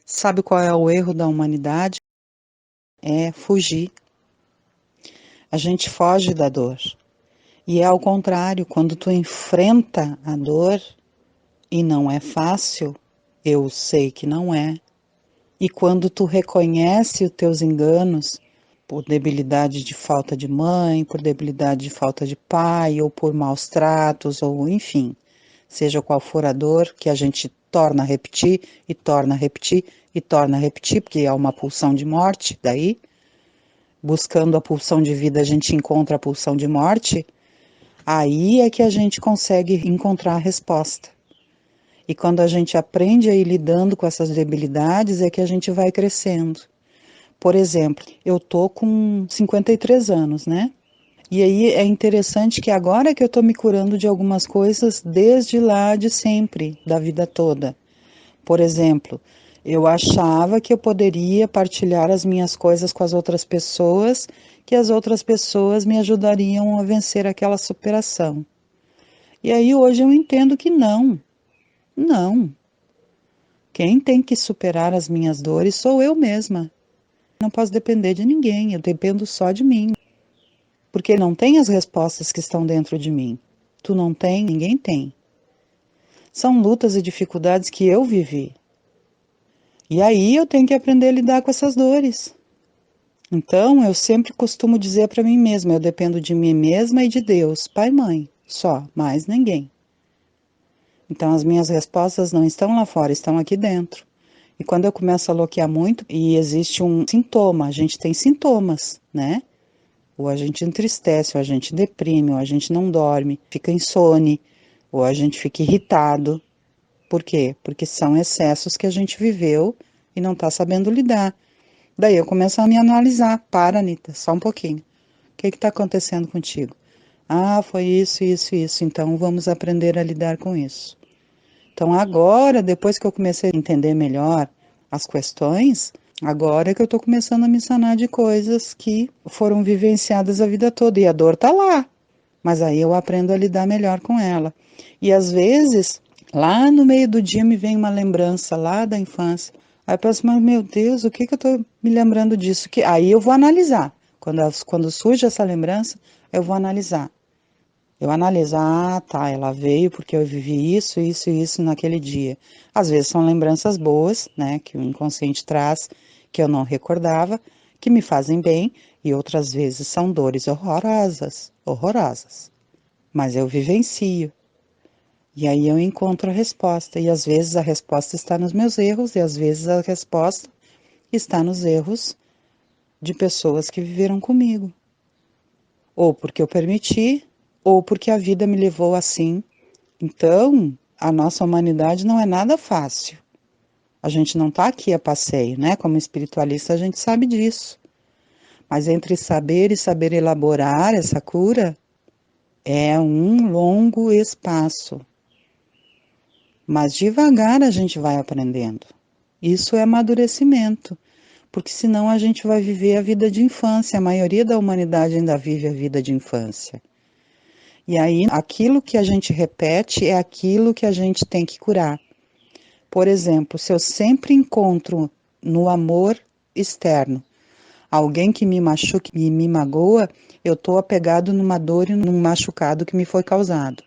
Sabe qual é o erro da humanidade? É fugir. A gente foge da dor. E é ao contrário, quando tu enfrenta a dor, e não é fácil, eu sei que não é. E quando tu reconhece os teus enganos, por debilidade de falta de mãe, por debilidade de falta de pai, ou por maus tratos, ou enfim, seja qual for a dor, que a gente torna a repetir, e torna a repetir, e torna a repetir, porque é uma pulsão de morte, daí, buscando a pulsão de vida, a gente encontra a pulsão de morte, aí é que a gente consegue encontrar a resposta. E quando a gente aprende a ir lidando com essas debilidades, é que a gente vai crescendo. Por exemplo, eu tô com 53 anos, né? E aí é interessante que agora que eu tô me curando de algumas coisas desde lá de sempre, da vida toda. Por exemplo, eu achava que eu poderia partilhar as minhas coisas com as outras pessoas, que as outras pessoas me ajudariam a vencer aquela superação. E aí hoje eu entendo que não, não. Quem tem que superar as minhas dores sou eu mesma. Não posso depender de ninguém, eu dependo só de mim. Porque não tem as respostas que estão dentro de mim. Tu não tem, ninguém tem. São lutas e dificuldades que eu vivi. E aí eu tenho que aprender a lidar com essas dores. Então, eu sempre costumo dizer para mim mesma, eu dependo de mim mesma e de Deus, pai e mãe, só, mais ninguém. Então, as minhas respostas não estão lá fora, estão aqui dentro. E quando eu começo a bloquear muito, e existe um sintoma, a gente tem sintomas, né? Ou a gente entristece, ou a gente deprime, ou a gente não dorme, fica insone, ou a gente fica irritado. Por quê? Porque são excessos que a gente viveu e não está sabendo lidar. Daí eu começo a me analisar. Para, Anitta, só um pouquinho. O que está acontecendo contigo? Ah, foi isso, isso, isso. Então vamos aprender a lidar com isso. Então agora, depois que eu comecei a entender melhor as questões, agora é que eu estou começando a me sanar de coisas que foram vivenciadas a vida toda. E a dor está lá. Mas aí eu aprendo a lidar melhor com ela. E às vezes, lá no meio do dia me vem uma lembrança lá da infância. Aí eu penso, mas meu Deus, o que que eu estou me lembrando disso? Aí eu vou analisar. Quando surge essa lembrança, eu vou analisar. Eu analiso, ah, tá, ela veio porque eu vivi isso, isso e isso naquele dia. Às vezes são lembranças boas, né, que o inconsciente traz, que eu não recordava, que me fazem bem, e outras vezes são dores horrorosas, horrorosas. Mas eu vivencio. E aí eu encontro a resposta. E às vezes a resposta está nos meus erros, e às vezes a resposta está nos erros de pessoas que viveram comigo. Ou porque eu permiti, ou porque a vida me levou assim. Então, a nossa humanidade não é nada fácil. A gente não está aqui a passeio, né? Como espiritualista, a gente sabe disso. Mas entre saber e saber elaborar essa cura, é um longo espaço. Mas devagar a gente vai aprendendo. Isso é amadurecimento, porque senão a gente vai viver a vida de infância. A maioria da humanidade ainda vive a vida de infância. E aí, aquilo que a gente repete é aquilo que a gente tem que curar. Por exemplo, se eu sempre encontro no amor externo alguém que me machuca e me magoa, eu estou apegado numa dor e num machucado que me foi causado.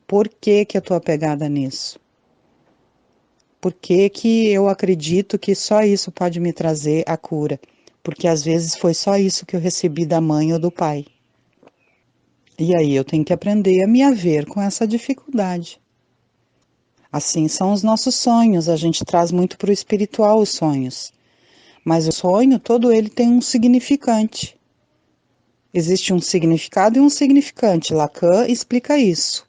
Por que que eu estou apegada nisso? Por que que eu acredito que só isso pode me trazer a cura? Porque às vezes foi só isso que eu recebi da mãe ou do pai. E aí eu tenho que aprender a me haver com essa dificuldade. Assim são os nossos sonhos, a gente traz muito para o espiritual os sonhos. Mas o sonho, todo ele tem um significante. Existe um significado e um significante. Lacan explica isso.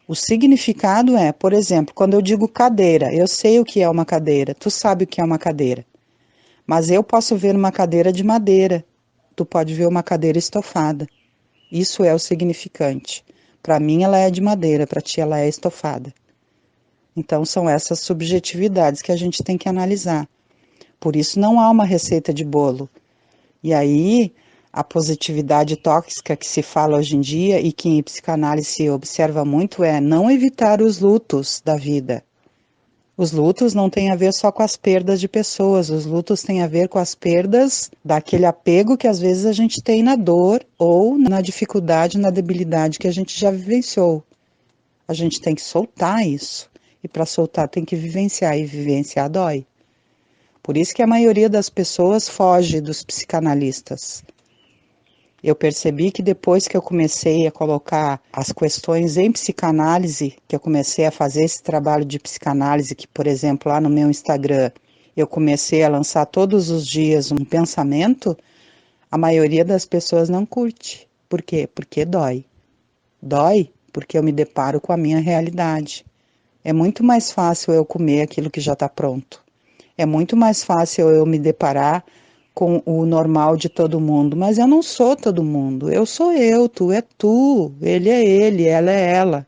O significado é, por exemplo, quando eu digo cadeira, eu sei o que é uma cadeira, tu sabe o que é uma cadeira. Mas eu posso ver uma cadeira de madeira, tu pode ver uma cadeira estofada. Isso é o significante. Para mim ela é de madeira, para ti ela é estofada. Então são essas subjetividades que a gente tem que analisar. Por isso não há uma receita de bolo. E aí a positividade tóxica que se fala hoje em dia e que em psicanálise se observa muito é não evitar os lutos da vida, Os lutos não têm a ver só com as perdas de pessoas, os lutos têm a ver com as perdas daquele apego que às vezes a gente tem na dor ou na dificuldade, na debilidade que a gente já vivenciou. A gente tem que soltar isso. E para soltar tem que vivenciar, e vivenciar dói. Por isso que a maioria das pessoas foge dos psicanalistas. Eu percebi que depois que eu comecei a colocar as questões em psicanálise, que eu comecei a fazer esse trabalho de psicanálise, que, por exemplo, lá no meu Instagram, eu comecei a lançar todos os dias um pensamento, a maioria das pessoas não curte. Por quê? Porque dói. Dói porque eu me deparo com a minha realidade. É muito mais fácil eu comer aquilo que já está pronto. É muito mais fácil eu me deparar com o normal de todo mundo, mas eu não sou todo mundo. Eu sou eu, tu é tu, ele é ele, ela é ela.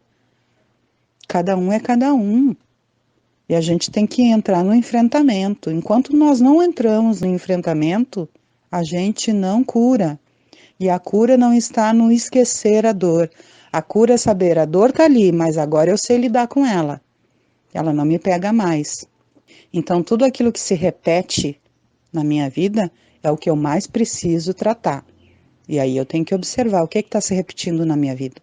Cada um é cada um. E a gente tem que entrar no enfrentamento. Enquanto nós não entramos no enfrentamento, a gente não cura. E a cura não está no esquecer a dor. A cura é saber, a dor está ali, mas agora eu sei lidar com ela. Ela não me pega mais. Então, tudo aquilo que se repete na minha vida é o que eu mais preciso tratar. E aí eu tenho que observar o que está se repetindo na minha vida.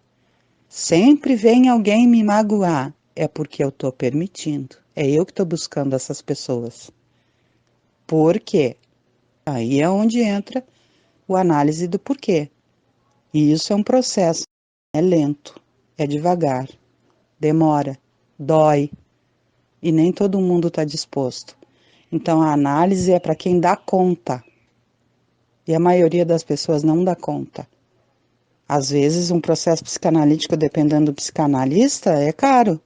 Sempre vem alguém me magoar. É porque eu estou permitindo. É eu que estou buscando essas pessoas. Por quê? Aí é onde entra o análise do porquê. E isso é um processo. É lento, é devagar, demora, dói. E nem todo mundo está disposto. Então a análise é para quem dá conta. E a maioria das pessoas não dá conta. Às vezes, um processo psicanalítico, dependendo do psicanalista, é caro,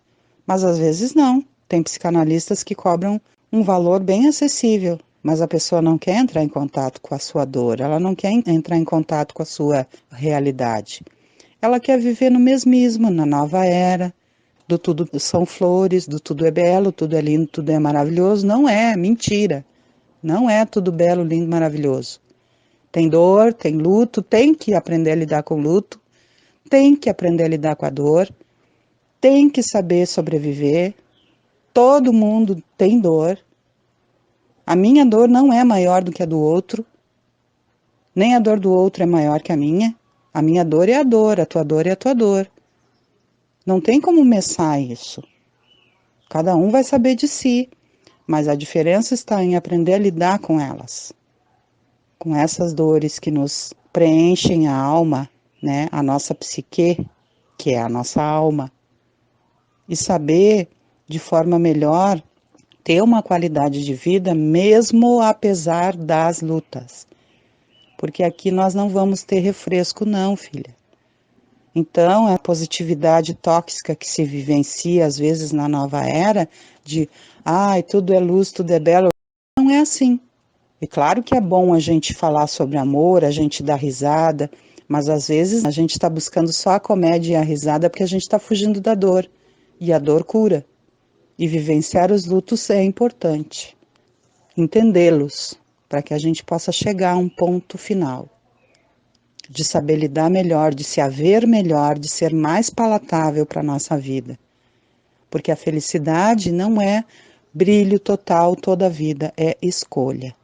mas às vezes não. Tem psicanalistas que cobram um valor bem acessível, mas a pessoa não quer entrar em contato com a sua dor, ela não quer entrar em contato com a sua realidade. Ela quer viver no mesmismo, na nova era, do tudo são flores, do tudo é belo, tudo é lindo, tudo é maravilhoso. Não é, mentira. Não é tudo belo, lindo, maravilhoso. Tem dor, tem luto, tem que aprender a lidar com o luto, tem que aprender a lidar com a dor, tem que saber sobreviver. Todo mundo tem dor. A minha dor não é maior do que a do outro, nem a dor do outro é maior que a minha. A minha dor é a dor, a tua dor é a tua dor. Não tem como messar isso. Cada um vai saber de si, mas a diferença está em aprender a lidar com elas, com essas dores que nos preenchem a alma, né? A nossa psique, que é a nossa alma, e saber de forma melhor ter uma qualidade de vida mesmo apesar das lutas. Porque aqui nós não vamos ter refresco não, filha. Então, a positividade tóxica que se vivencia às vezes na nova era, de ai, tudo é luz, tudo é belo, não é assim. E claro que é bom a gente falar sobre amor, a gente dar risada, mas às vezes a gente está buscando só a comédia e a risada porque a gente está fugindo da dor. E a dor cura. E vivenciar os lutos é importante. Entendê-los, para que a gente possa chegar a um ponto final. De saber lidar melhor, de se haver melhor, de ser mais palatável para a nossa vida. Porque a felicidade não é brilho total toda a vida, é escolha.